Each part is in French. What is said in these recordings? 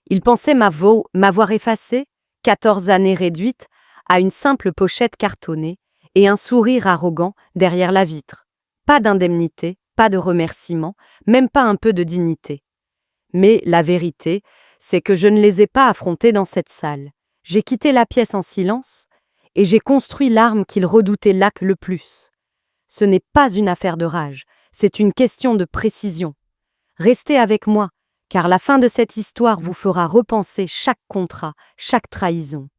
Il pensait m'avoir effacée, 14 années réduites, à une simple pochette cartonnée et un sourire arrogant derrière la vitre. Pas d'indemnité, pas de remerciement, même pas un peu de dignité. Mais la vérité, c'est que je ne les ai pas affrontés dans cette salle. J'ai quitté la pièce en silence et j'ai construit l'arme qu'ils redoutaient là le plus. Ce n'est pas une affaire de rage, c'est une question de précision. Restez avec moi, car la fin de cette histoire vous fera repenser chaque contrat, chaque trahison.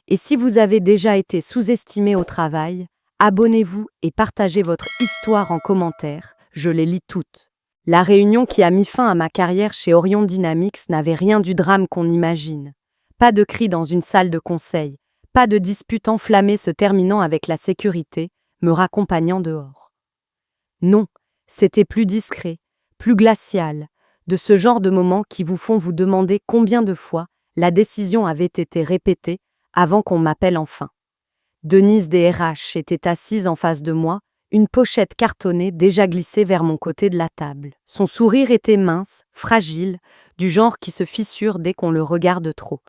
Et si vous avez déjà été sous-estimé au travail, abonnez-vous et partagez votre histoire en commentaire, je les lis toutes. La réunion qui a mis fin à ma carrière chez Orion Dynamics n'avait rien du drame qu'on imagine. Pas de cris dans une salle de conseil, pas de dispute enflammée se terminant avec la sécurité, me raccompagnant dehors. Non, c'était plus discret, plus glacial, de ce genre de moments qui vous font vous demander combien de fois la décision avait été répétée avant qu'on m'appelle enfin. Denise des RH était assise en face de moi, une pochette cartonnée déjà glissée vers mon côté de la table. Son sourire était mince, fragile, du genre qui se fissure dès qu'on le regarde trop.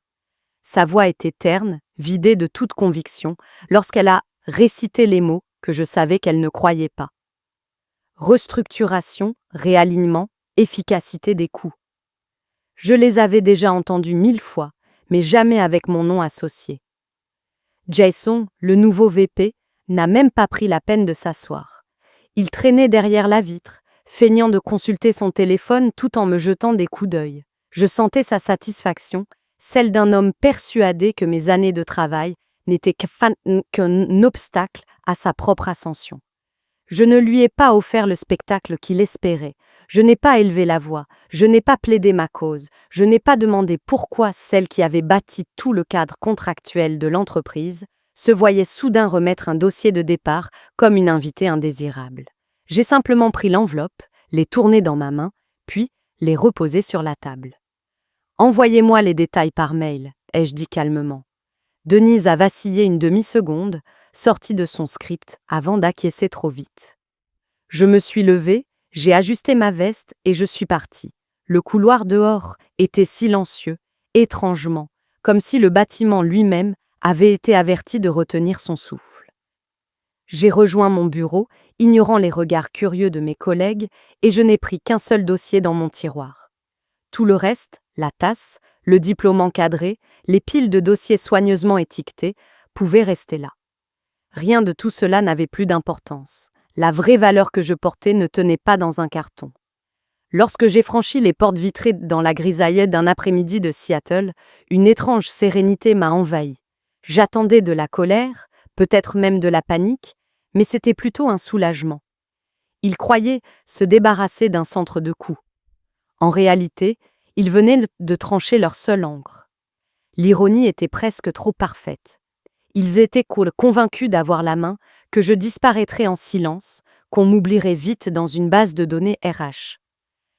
Sa voix était terne, vidée de toute conviction, lorsqu'elle a récité les mots que je savais qu'elle ne croyait pas. Restructuration, réalignement, efficacité des coûts. Je les avais déjà entendus 1000 fois, mais jamais avec mon nom associé. Jason, le nouveau VP, n'a même pas pris la peine de s'asseoir. Il traînait derrière la vitre, feignant de consulter son téléphone tout en me jetant des coups d'œil. Je sentais sa satisfaction, celle d'un homme persuadé que mes années de travail n'étaient qu'un obstacle à sa propre ascension. Je ne lui ai pas offert le spectacle qu'il espérait, je n'ai pas élevé la voix, je n'ai pas plaidé ma cause, je n'ai pas demandé pourquoi celle qui avait bâti tout le cadre contractuel de l'entreprise se voyait soudain remettre un dossier de départ comme une invitée indésirable. J'ai simplement pris l'enveloppe, les tourné dans ma main, puis les reposé sur la table. « Envoyez-moi les détails par mail », ai-je dit calmement. Denise a vacillé une demi-seconde, sortie de son script avant d'acquiescer trop vite. Je me suis levée, j'ai ajusté ma veste et je suis partie. Le couloir dehors était silencieux, étrangement, comme si le bâtiment lui-même avait été averti de retenir son souffle. J'ai rejoint mon bureau, ignorant les regards curieux de mes collègues, et je n'ai pris qu'un seul dossier dans mon tiroir. Tout le reste, la tasse, le diplôme encadré, les piles de dossiers soigneusement étiquetés, pouvaient rester là. Rien de tout cela n'avait plus d'importance. La vraie valeur que je portais ne tenait pas dans un carton. Lorsque j'ai franchi les portes vitrées dans la grisaille d'un après-midi de Seattle, une étrange sérénité m'a envahi. J'attendais de la colère, peut-être même de la panique, mais c'était plutôt un soulagement. Ils croyaient se débarrasser d'un centre de coût. En réalité, ils venaient de trancher leur seule encre. L'ironie était presque trop parfaite. Ils étaient convaincus d'avoir la main, que je disparaîtrais en silence, qu'on m'oublierait vite dans une base de données RH.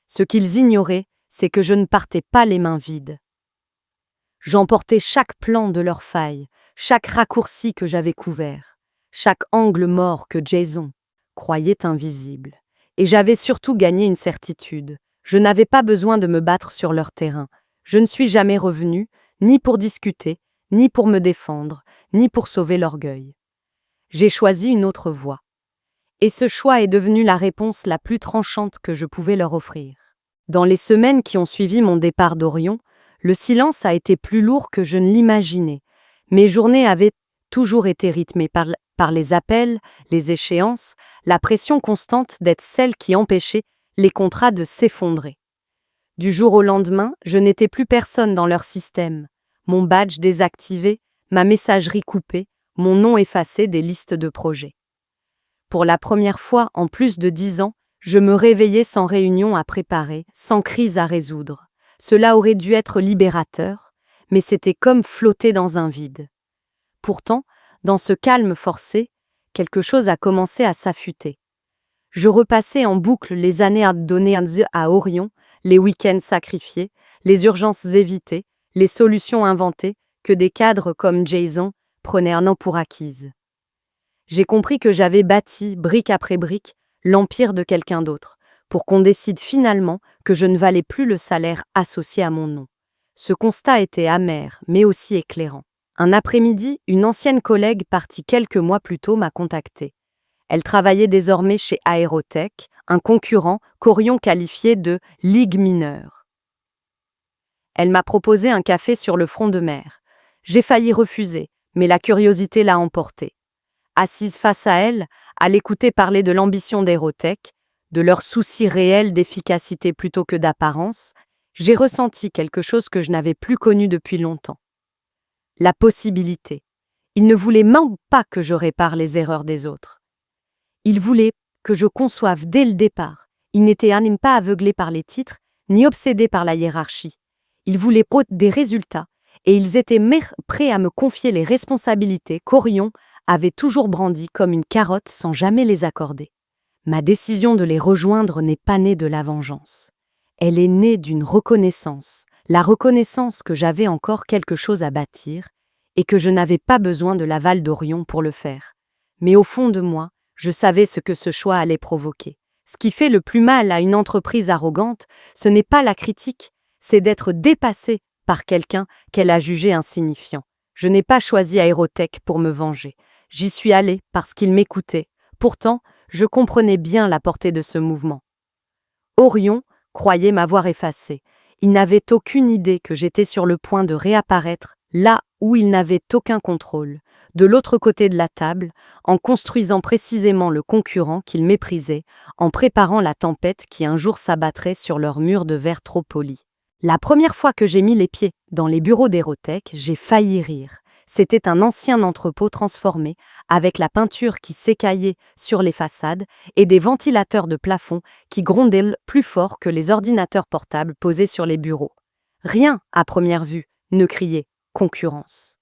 Ce qu'ils ignoraient, c'est que je ne partais pas les mains vides. J'emportais chaque plan de leur faille, chaque raccourci que j'avais couvert, chaque angle mort que Jason croyait invisible. Et j'avais surtout gagné une certitude. Je n'avais pas besoin de me battre sur leur terrain. Je ne suis jamais revenue, ni pour discuter, ni pour me défendre, ni pour sauver l'orgueil. J'ai choisi une autre voie. Et ce choix est devenu la réponse la plus tranchante que je pouvais leur offrir. Dans les semaines qui ont suivi mon départ d'Orion, le silence a été plus lourd que je ne l'imaginais. Mes journées avaient toujours été rythmées par les appels, les échéances, la pression constante d'être celle qui empêchait les contrats de s'effondrer. Du jour au lendemain, je n'étais plus personne dans leur système. Mon badge désactivé, ma messagerie coupée, mon nom effacé des listes de projets. Pour la première fois en plus de 10 ans, je me réveillais sans réunion à préparer, sans crise à résoudre. Cela aurait dû être libérateur, mais c'était comme flotter dans un vide. Pourtant, dans ce calme forcé, quelque chose a commencé à s'affûter. Je repassais en boucle les années à donner à Orion, les week-ends sacrifiés, les urgences évitées, les solutions inventées que des cadres comme Jason prenaient un an pour acquises. J'ai compris que j'avais bâti, brique après brique, l'empire de quelqu'un d'autre, pour qu'on décide finalement que je ne valais plus le salaire associé à mon nom. Ce constat était amer, mais aussi éclairant. Un après-midi, une ancienne collègue partie quelques mois plus tôt m'a contactée. Elle travaillait désormais chez Aérotech, un concurrent qu'Orion qualifiait de « ligue mineure ». Elle m'a proposé un café sur le front de mer. J'ai failli refuser, mais la curiosité l'a emporté. Assise face à elle, à l'écouter parler de l'ambition d'Aérotech, de leur souci réel d'efficacité plutôt que d'apparence, j'ai ressenti quelque chose que je n'avais plus connu depuis longtemps. La possibilité. Il ne voulait même pas que je répare les erreurs des autres. Il voulait que je conçoive dès le départ. Il n'était pas aveuglé par les titres, ni obsédé par la hiérarchie. Il voulait des résultats, et ils étaient prêts à me confier les responsabilités qu'Orion avait toujours brandies comme une carotte sans jamais les accorder. Ma décision de les rejoindre n'est pas née de la vengeance. Elle est née d'une reconnaissance, la reconnaissance que j'avais encore quelque chose à bâtir et que je n'avais pas besoin de l'aval d'Orion pour le faire. Mais au fond de moi, je savais ce que ce choix allait provoquer. Ce qui fait le plus mal à une entreprise arrogante, ce n'est pas la critique, c'est d'être dépassée par quelqu'un qu'elle a jugé insignifiant. Je n'ai pas choisi Aérotech pour me venger. J'y suis allée parce qu'il m'écoutait. Pourtant, je comprenais bien la portée de ce mouvement. Orion croyait m'avoir effacé. Il n'avait aucune idée que j'étais sur le point de réapparaître là où il n'avait aucun contrôle, de l'autre côté de la table, en construisant précisément le concurrent qu'il méprisait, en préparant la tempête qui un jour s'abattrait sur leur mur de verre trop poli. La première fois que j'ai mis les pieds dans les bureaux d'Aérotech, j'ai failli rire. C'était un ancien entrepôt transformé, avec la peinture qui s'écaillait sur les façades et des ventilateurs de plafond qui grondaient plus fort que les ordinateurs portables posés sur les bureaux. Rien, à première vue, ne criait « concurrence ».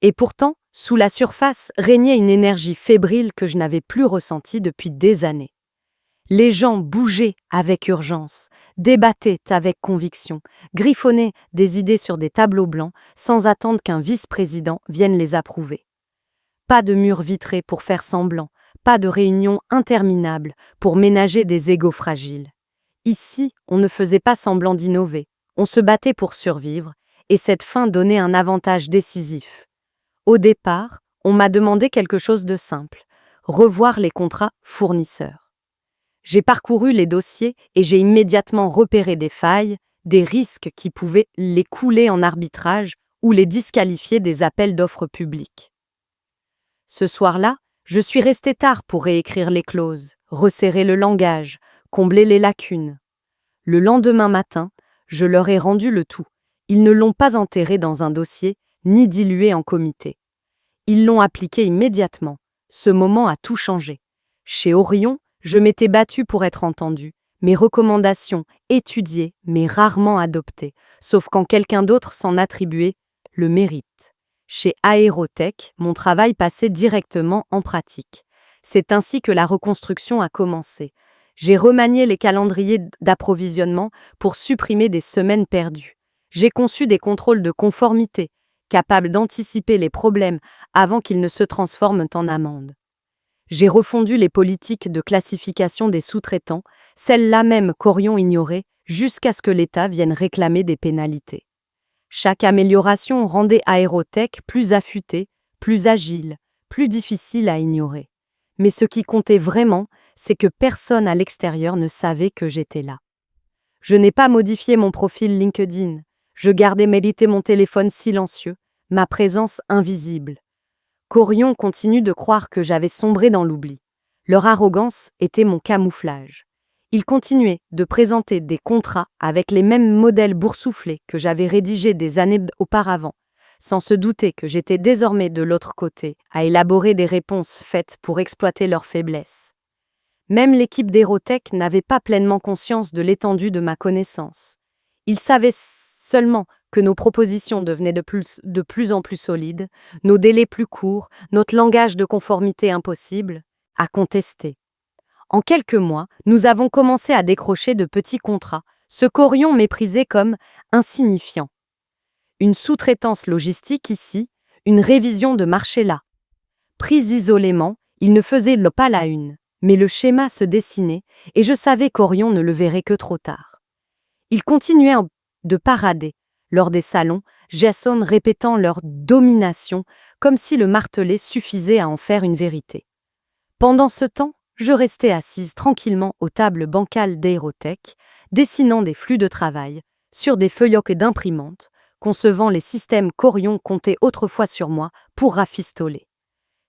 Et pourtant, sous la surface régnait une énergie fébrile que je n'avais plus ressentie depuis des années. Les gens bougeaient avec urgence, débattaient avec conviction, griffonnaient des idées sur des tableaux blancs sans attendre qu'un vice-président vienne les approuver. Pas de murs vitrés pour faire semblant, pas de réunions interminables pour ménager des égos fragiles. Ici, on ne faisait pas semblant d'innover, on se battait pour survivre, et cette fin donnait un avantage décisif. Au départ, on m'a demandé quelque chose de simple, revoir les contrats fournisseurs. J'ai parcouru les dossiers et j'ai immédiatement repéré des failles, des risques qui pouvaient les couler en arbitrage ou les disqualifier des appels d'offres publics. Ce soir-là, je suis resté tard pour réécrire les clauses, resserrer le langage, combler les lacunes. Le lendemain matin, je leur ai rendu le tout. Ils ne l'ont pas enterré dans un dossier, ni dilué en comité. Ils l'ont appliqué immédiatement. Ce moment a tout changé. Chez Orion, je m'étais battue pour être entendue, mes recommandations étudiées mais rarement adoptées, sauf quand quelqu'un d'autre s'en attribuait le mérite. Chez Aérotech, mon travail passait directement en pratique. C'est ainsi que la reconstruction a commencé. J'ai remanié les calendriers d'approvisionnement pour supprimer des semaines perdues. J'ai conçu des contrôles de conformité, capables d'anticiper les problèmes avant qu'ils ne se transforment en amendes. J'ai refondu les politiques de classification des sous-traitants, celles-là même qu'Orion ignorait, jusqu'à ce que l'État vienne réclamer des pénalités. Chaque amélioration rendait Aérotech plus affûtée, plus agile, plus difficile à ignorer. Mais ce qui comptait vraiment, c'est que personne à l'extérieur ne savait que j'étais là. Je n'ai pas modifié mon profil LinkedIn. Je gardais mon téléphone silencieux, ma présence invisible. qu'Orion continue de croire que j'avais sombré dans l'oubli. Leur arrogance était mon camouflage. Ils continuaient de présenter des contrats avec les mêmes modèles boursouflés que j'avais rédigés des années auparavant, sans se douter que j'étais désormais de l'autre côté, à élaborer des réponses faites pour exploiter leurs faiblesses. Même l'équipe d'Aérotech n'avait pas pleinement conscience de l'étendue de ma connaissance. Ils savaient seulement que nos propositions devenaient de plus en plus solides, nos délais plus courts, notre langage de conformité impossible à contester. En quelques mois, nous avons commencé à décrocher de petits contrats, ce qu'Orion méprisait comme insignifiant. Une sous-traitance logistique ici, une révision de marché là. Pris isolément, ils ne faisaient pas la une, mais le schéma se dessinait et je savais qu'Orion ne le verrait que trop tard. Il continuait de parader, lors des salons, Jason répétant leur domination, comme si le marteler suffisait à en faire une vérité. Pendant ce temps, je restais assise tranquillement aux tables bancales d'Aérotech, dessinant des flux de travail, sur des feuillets d'imprimantes, concevant les systèmes qu'Orion comptait autrefois sur moi pour rafistoler.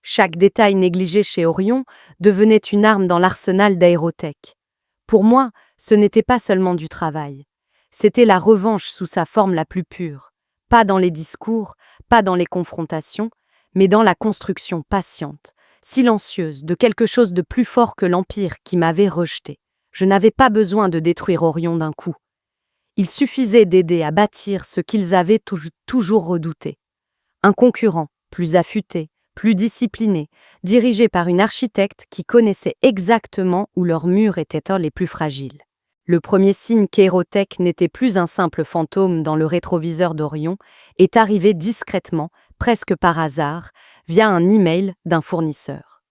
Chaque détail négligé chez Orion devenait une arme dans l'arsenal d'Aérotech. Pour moi, ce n'était pas seulement du travail. C'était la revanche sous sa forme la plus pure. Pas dans les discours, pas dans les confrontations, mais dans la construction patiente, silencieuse, de quelque chose de plus fort que l'Empire qui m'avait rejeté. Je n'avais pas besoin de détruire Orion d'un coup. Il suffisait d'aider à bâtir ce qu'ils avaient toujours redouté. Un concurrent, plus affûté, plus discipliné, dirigé par une architecte qui connaissait exactement où leurs murs étaient les plus fragiles. Le premier signe qu'Aérotech n'était plus un simple fantôme dans le rétroviseur d'Orion est arrivé discrètement, presque par hasard, via un email d'un fournisseur.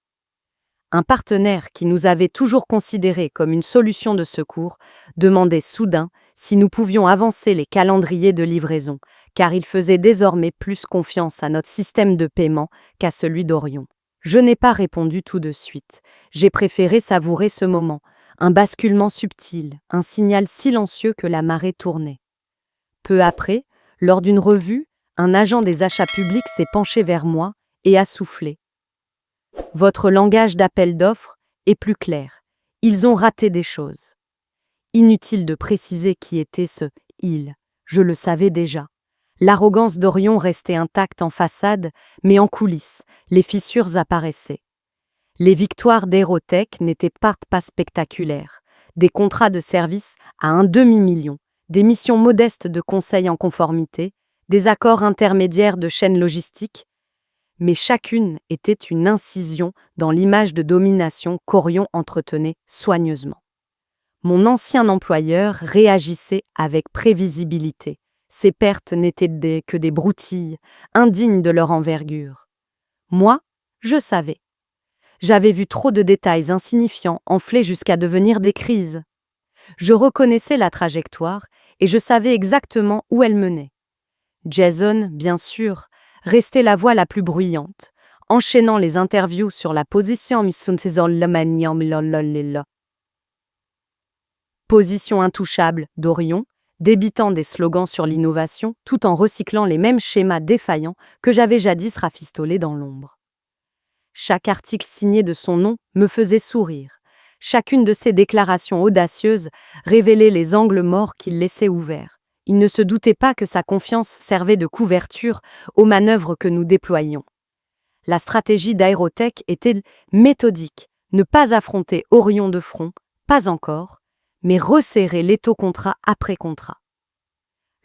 Un partenaire qui nous avait toujours considérés comme une solution de secours demandait soudain si nous pouvions avancer les calendriers de livraison, car il faisait désormais plus confiance à notre système de paiement qu'à celui d'Orion. Je n'ai pas répondu tout de suite. J'ai préféré savourer ce moment, un basculement subtil, un signal silencieux que la marée tournait. Peu après, lors d'une revue, un agent des achats publics s'est penché vers moi et a soufflé. Votre langage d'appel d'offres est plus clair. Ils ont raté des choses. Inutile de préciser qui était ce « il », je le savais déjà. L'arrogance d'Orion restait intacte en façade, mais en coulisses, les fissures apparaissaient. Les victoires d'Aérotech n'étaient pas spectaculaires. Des contrats de service à un demi-million, des missions modestes de conseil en conformité, des accords intermédiaires de chaînes logistiques, mais chacune était une incision dans l'image de domination qu'Orion entretenait soigneusement. Mon ancien employeur réagissait avec prévisibilité. Ces pertes n'étaient que des broutilles, indignes de leur envergure. Moi, je savais. J'avais vu trop de détails insignifiants enfler jusqu'à devenir des crises. Je reconnaissais la trajectoire et je savais exactement où elle menait. Jason, bien sûr, restait la voix la plus bruyante, enchaînant les interviews sur la position intouchable d'Orion, débitant des slogans sur l'innovation tout en recyclant les mêmes schémas défaillants que j'avais jadis rafistolés dans l'ombre. Chaque article signé de son nom me faisait sourire. Chacune de ses déclarations audacieuses révélait les angles morts qu'il laissait ouverts. Il ne se doutait pas que sa confiance servait de couverture aux manœuvres que nous déployions. La stratégie d'Aérotech était méthodique, ne pas affronter Orion de front, pas encore, mais resserrer l'étau contrat après contrat.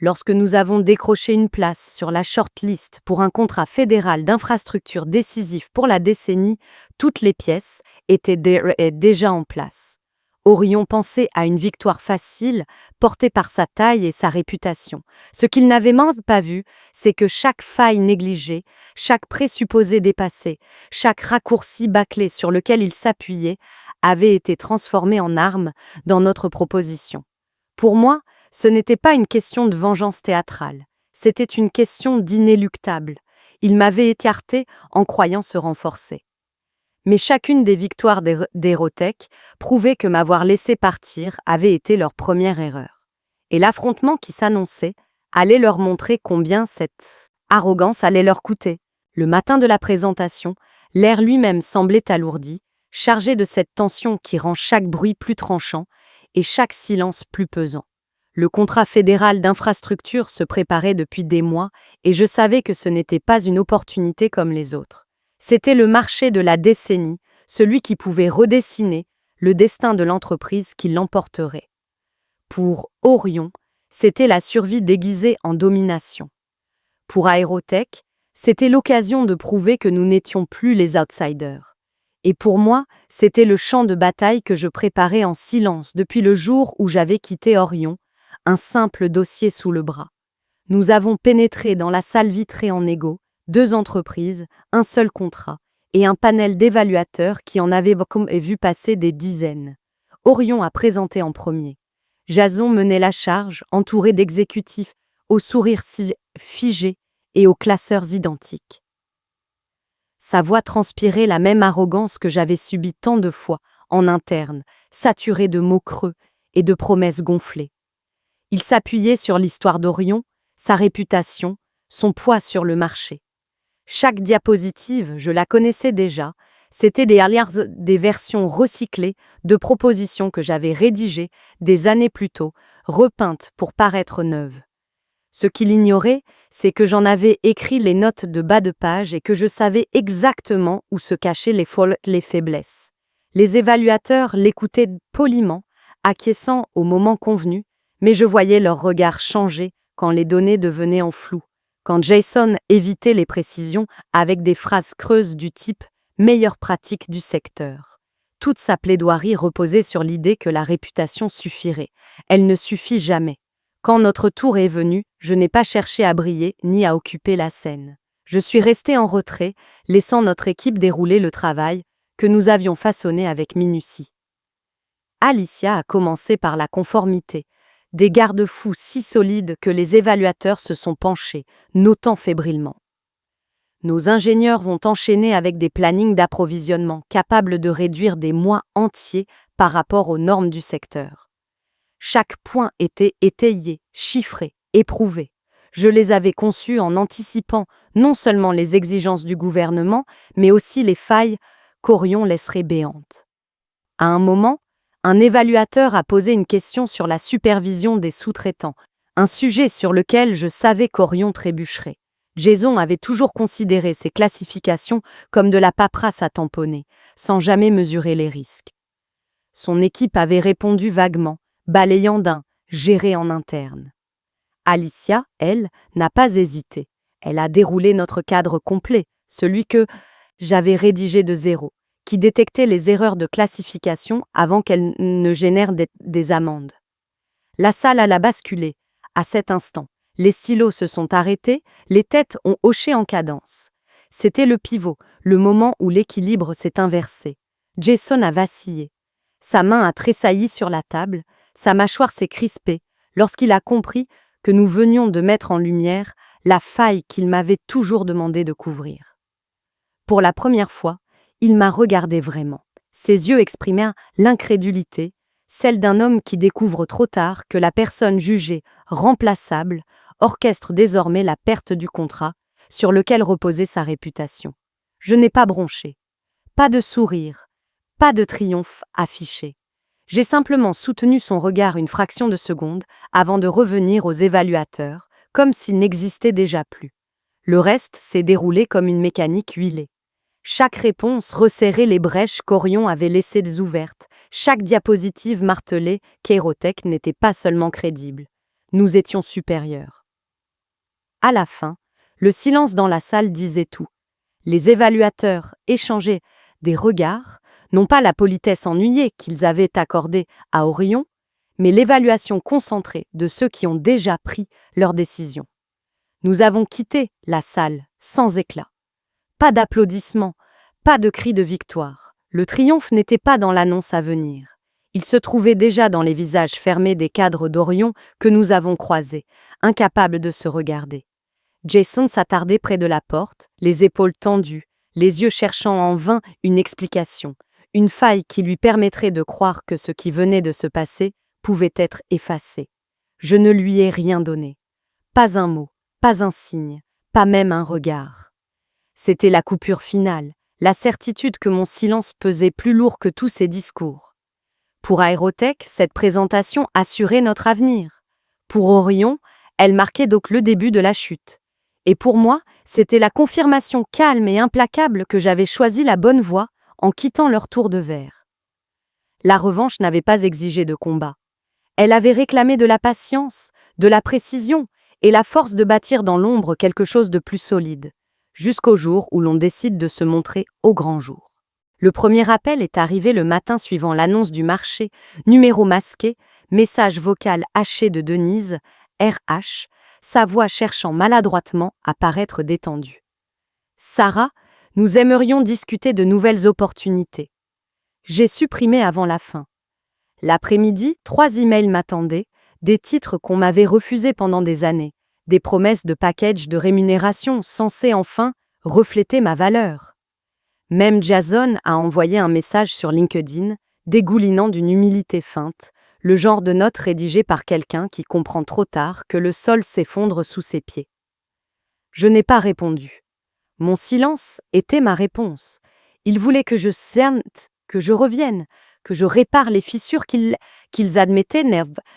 Lorsque nous avons décroché une place sur la shortlist pour un contrat fédéral d'infrastructure décisif pour la décennie, toutes les pièces étaient déjà en place. Orion pensait à une victoire facile, portée par sa taille et sa réputation. Ce qu'il n'avait même pas vu, c'est que chaque faille négligée, chaque présupposé dépassé, chaque raccourci bâclé sur lequel il s'appuyait, avait été transformé en arme dans notre proposition. Pour moi, ce n'était pas une question de vengeance théâtrale, c'était une question d'inéluctable. Il m'avait écarté en croyant se renforcer. Mais chacune des victoires d'Aérotech prouvait que m'avoir laissé partir avait été leur première erreur. Et l'affrontement qui s'annonçait allait leur montrer combien cette arrogance allait leur coûter. Le matin de la présentation, l'air lui-même semblait alourdi, chargé de cette tension qui rend chaque bruit plus tranchant et chaque silence plus pesant. Le contrat fédéral d'infrastructure se préparait depuis des mois et je savais que ce n'était pas une opportunité comme les autres. C'était le marché de la décennie, celui qui pouvait redessiner le destin de l'entreprise qui l'emporterait. Pour Orion, c'était la survie déguisée en domination. Pour Aérotech, c'était l'occasion de prouver que nous n'étions plus les outsiders. Et pour moi, c'était le champ de bataille que je préparais en silence depuis le jour où j'avais quitté Orion, un simple dossier sous le bras. Nous avons pénétré dans la salle vitrée en égo, 2 entreprises, un seul contrat, et un panel d'évaluateurs qui en avaient vu passer des dizaines. Orion a présenté en premier. Jason menait la charge, entouré d'exécutifs au sourire figé et aux classeurs identiques. Sa voix transpirait la même arrogance que j'avais subie tant de fois en interne, saturée de mots creux et de promesses gonflées. Il s'appuyait sur l'histoire d'Orion, sa réputation, son poids sur le marché. Chaque diapositive, je la connaissais déjà, c'était des versions recyclées de propositions que j'avais rédigées des années plus tôt, repeintes pour paraître neuves. Ce qu'il ignorait, c'est que j'en avais écrit les notes de bas de page et que je savais exactement où se cachaient les faiblesses. Les évaluateurs l'écoutaient poliment, acquiesçant au moment convenu, mais je voyais leur regard changer quand les données devenaient en flou, quand Jason évitait les précisions avec des phrases creuses du type « meilleure pratique du secteur ». Toute sa plaidoirie reposait sur l'idée que la réputation suffirait. Elle ne suffit jamais. Quand notre tour est venu, je n'ai pas cherché à briller ni à occuper la scène. Je suis resté en retrait, laissant notre équipe dérouler le travail que nous avions façonné avec minutie. Alicia a commencé par la conformité, des garde-fous si solides que les évaluateurs se sont penchés, notant fébrilement. Nos ingénieurs ont enchaîné avec des plannings d'approvisionnement capables de réduire des mois entiers par rapport aux normes du secteur. Chaque point était étayé, chiffré, éprouvé. Je les avais conçus en anticipant non seulement les exigences du gouvernement, mais aussi les failles qu'Orion laisserait béantes. À un moment, un évaluateur a posé une question sur la supervision des sous-traitants, un sujet sur lequel je savais qu'Orion trébucherait. Jason avait toujours considéré ces classifications comme de la paperasse à tamponner, sans jamais mesurer les risques. Son équipe avait répondu vaguement, balayant d'un « géré en interne ». Alicia, elle, n'a pas hésité. Elle a déroulé notre cadre complet, celui que j'avais rédigé de zéro, qui détectait les erreurs de classification avant qu'elles ne génèrent des amendes. La salle a basculé. À cet instant, les stylos se sont arrêtés, les têtes ont hoché en cadence. C'était le pivot, le moment où l'équilibre s'est inversé. Jason a vacillé. Sa main a tressailli sur la table, sa mâchoire s'est crispée lorsqu'il a compris que nous venions de mettre en lumière la faille qu'il m'avait toujours demandé de couvrir. Pour la première fois, il m'a regardé vraiment. Ses yeux exprimaient l'incrédulité, celle d'un homme qui découvre trop tard que la personne jugée remplaçable orchestre désormais la perte du contrat sur lequel reposait sa réputation. Je n'ai pas bronché. Pas de sourire, pas de triomphe affiché. J'ai simplement soutenu son regard une fraction de seconde avant de revenir aux évaluateurs, comme s'il n'existait déjà plus. Le reste s'est déroulé comme une mécanique huilée. Chaque réponse resserrait les brèches qu'Orion avait laissées ouvertes, chaque diapositive martelait qu'Aérotech n'était pas seulement crédible. Nous étions supérieurs. À la fin, le silence dans la salle disait tout. Les évaluateurs échangeaient des regards, non pas la politesse ennuyée qu'ils avaient accordée à Orion, mais l'évaluation concentrée de ceux qui ont déjà pris leurs décisions. Nous avons quitté la salle sans éclat. Pas d'applaudissements, pas de cris de victoire. Le triomphe n'était pas dans l'annonce à venir. Il se trouvait déjà dans les visages fermés des cadres d'Orion que nous avons croisés, incapables de se regarder. Jason s'attardait près de la porte, les épaules tendues, les yeux cherchant en vain une explication, une faille qui lui permettrait de croire que ce qui venait de se passer pouvait être effacé. Je ne lui ai rien donné. Pas un mot, pas un signe, pas même un regard. C'était la coupure finale, la certitude que mon silence pesait plus lourd que tous ses discours. Pour Aérotech, cette présentation assurait notre avenir. Pour Orion, elle marquait donc le début de la chute. Et pour moi, c'était la confirmation calme et implacable que j'avais choisi la bonne voie en quittant leur tour de verre. La revanche n'avait pas exigé de combat. Elle avait réclamé de la patience, de la précision et la force de bâtir dans l'ombre quelque chose de plus solide, jusqu'au jour où l'on décide de se montrer au grand jour. Le premier appel est arrivé le matin suivant l'annonce du marché, numéro masqué, message vocal haché de Denise, RH, sa voix cherchant maladroitement à paraître détendue. Sarah, nous aimerions discuter de nouvelles opportunités. J'ai supprimé avant la fin. L'après-midi, 3 emails m'attendaient, des titres qu'on m'avait refusés pendant des années. des promesses de package de rémunération censés enfin refléter ma valeur. Même Jason a envoyé un message sur LinkedIn, dégoulinant d'une humilité feinte, le genre de note rédigée par quelqu'un qui comprend trop tard que le sol s'effondre sous ses pieds. Je n'ai pas répondu. Mon silence était ma réponse. Ils voulaient que je sente, que je revienne, que je répare les fissures qu'ils admettaient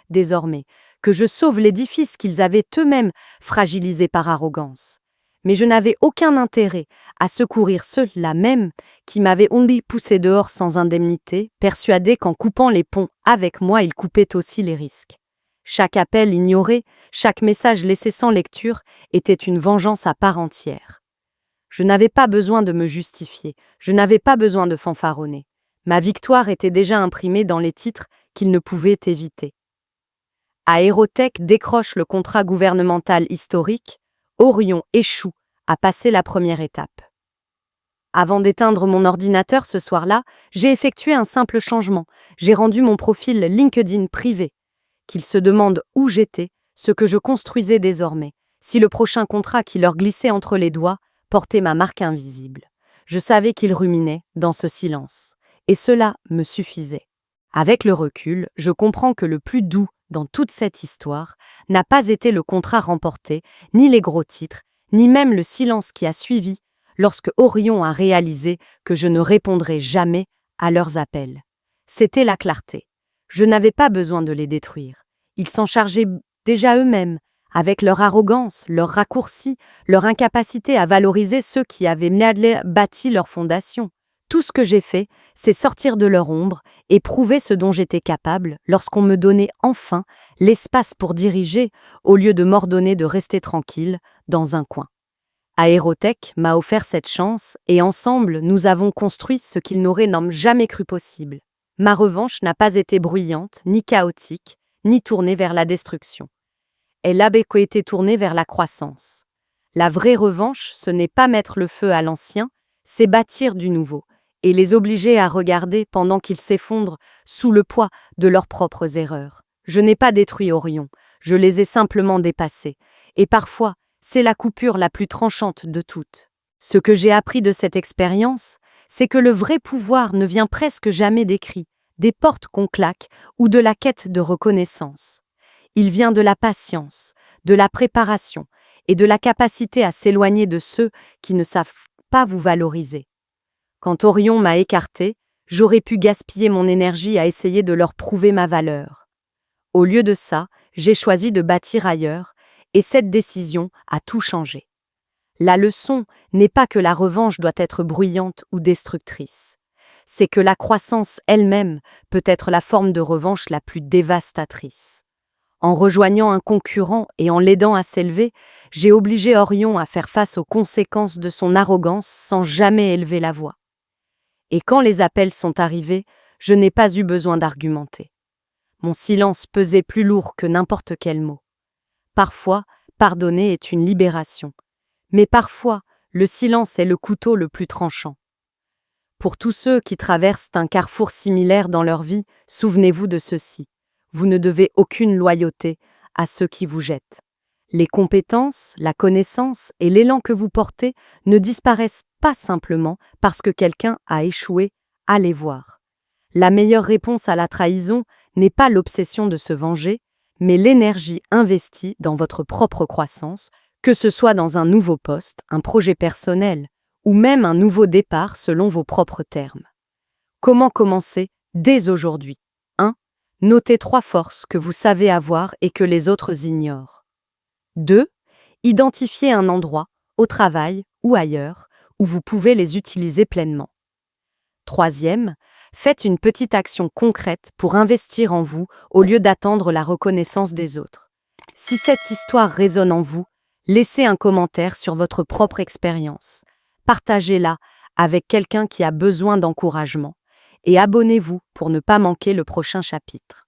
désormais, que je sauve l'édifice qu'ils avaient eux-mêmes fragilisé par arrogance. Mais je n'avais aucun intérêt à secourir ceux-là même qui m'avaient poussé dehors sans indemnité, persuadés qu'en coupant les ponts avec moi, ils coupaient aussi les risques. Chaque appel ignoré, chaque message laissé sans lecture était une vengeance à part entière. Je n'avais pas besoin de me justifier, je n'avais pas besoin de fanfaronner. Ma victoire était déjà imprimée dans les titres qu'ils ne pouvaient éviter. Aérotech décroche le contrat gouvernemental historique, Orion échoue à passer la première étape. Avant d'éteindre mon ordinateur ce soir-là, j'ai effectué un simple changement. J'ai rendu mon profil LinkedIn privé. Qu'ils se demandent où j'étais, ce que je construisais désormais, si le prochain contrat qui leur glissait entre les doigts portait ma marque invisible. Je savais qu'ils ruminaient dans ce silence. Et cela me suffisait. Avec le recul, je comprends que le plus doux dans toute cette histoire n'a pas été le contrat remporté, ni les gros titres, ni même le silence qui a suivi lorsque Orion a réalisé que je ne répondrais jamais à leurs appels. C'était la clarté. Je n'avais pas besoin de les détruire. Ils s'en chargeaient déjà eux-mêmes, avec leur arrogance, leur raccourci, leur incapacité à valoriser ceux qui avaient bâti leur fondation. Tout ce que j'ai fait, c'est sortir de leur ombre et prouver ce dont j'étais capable lorsqu'on me donnait enfin l'espace pour diriger au lieu de m'ordonner de rester tranquille dans un coin. Aérotech m'a offert cette chance et ensemble, nous avons construit ce qu'ils n'auraient jamais cru possible. Ma revanche n'a pas été bruyante, ni chaotique, ni tournée vers la destruction. Elle a été tournée vers la croissance. La vraie revanche, ce n'est pas mettre le feu à l'ancien, c'est bâtir du nouveau et les obliger à regarder pendant qu'ils s'effondrent sous le poids de leurs propres erreurs. Je n'ai pas détruit Orion, je les ai simplement dépassés. Et parfois, c'est la coupure la plus tranchante de toutes. Ce que j'ai appris de cette expérience, c'est que le vrai pouvoir ne vient presque jamais des cris, des portes qu'on claque ou de la quête de reconnaissance. Il vient de la patience, de la préparation et de la capacité à s'éloigner de ceux qui ne savent pas vous valoriser. Quand Orion m'a écarté, j'aurais pu gaspiller mon énergie à essayer de leur prouver ma valeur. Au lieu de ça, j'ai choisi de bâtir ailleurs, et cette décision a tout changé. La leçon n'est pas que la revanche doit être bruyante ou destructrice. C'est que la croissance elle-même peut être la forme de revanche la plus dévastatrice. En rejoignant un concurrent et en l'aidant à s'élever, j'ai obligé Orion à faire face aux conséquences de son arrogance sans jamais élever la voix. Et quand les appels sont arrivés, je n'ai pas eu besoin d'argumenter. Mon silence pesait plus lourd que n'importe quel mot. Parfois, pardonner est une libération. Mais parfois, le silence est le couteau le plus tranchant. Pour tous ceux qui traversent un carrefour similaire dans leur vie, souvenez-vous de ceci. Vous ne devez aucune loyauté à ceux qui vous jettent. Les compétences, la connaissance et l'élan que vous portez ne disparaissent pas simplement parce que quelqu'un a échoué à les voir. La meilleure réponse à la trahison n'est pas l'obsession de se venger, mais l'énergie investie dans votre propre croissance, que ce soit dans un nouveau poste, un projet personnel ou même un nouveau départ selon vos propres termes. Comment commencer dès aujourd'hui? 1. Notez 3 forces que vous savez avoir et que les autres ignorent. 2. Identifiez un endroit, au travail ou ailleurs, où vous pouvez les utiliser pleinement. 3. Faites une petite action concrète pour investir en vous au lieu d'attendre la reconnaissance des autres. Si cette histoire résonne en vous, laissez un commentaire sur votre propre expérience. Partagez-la avec quelqu'un qui a besoin d'encouragement et abonnez-vous pour ne pas manquer le prochain chapitre.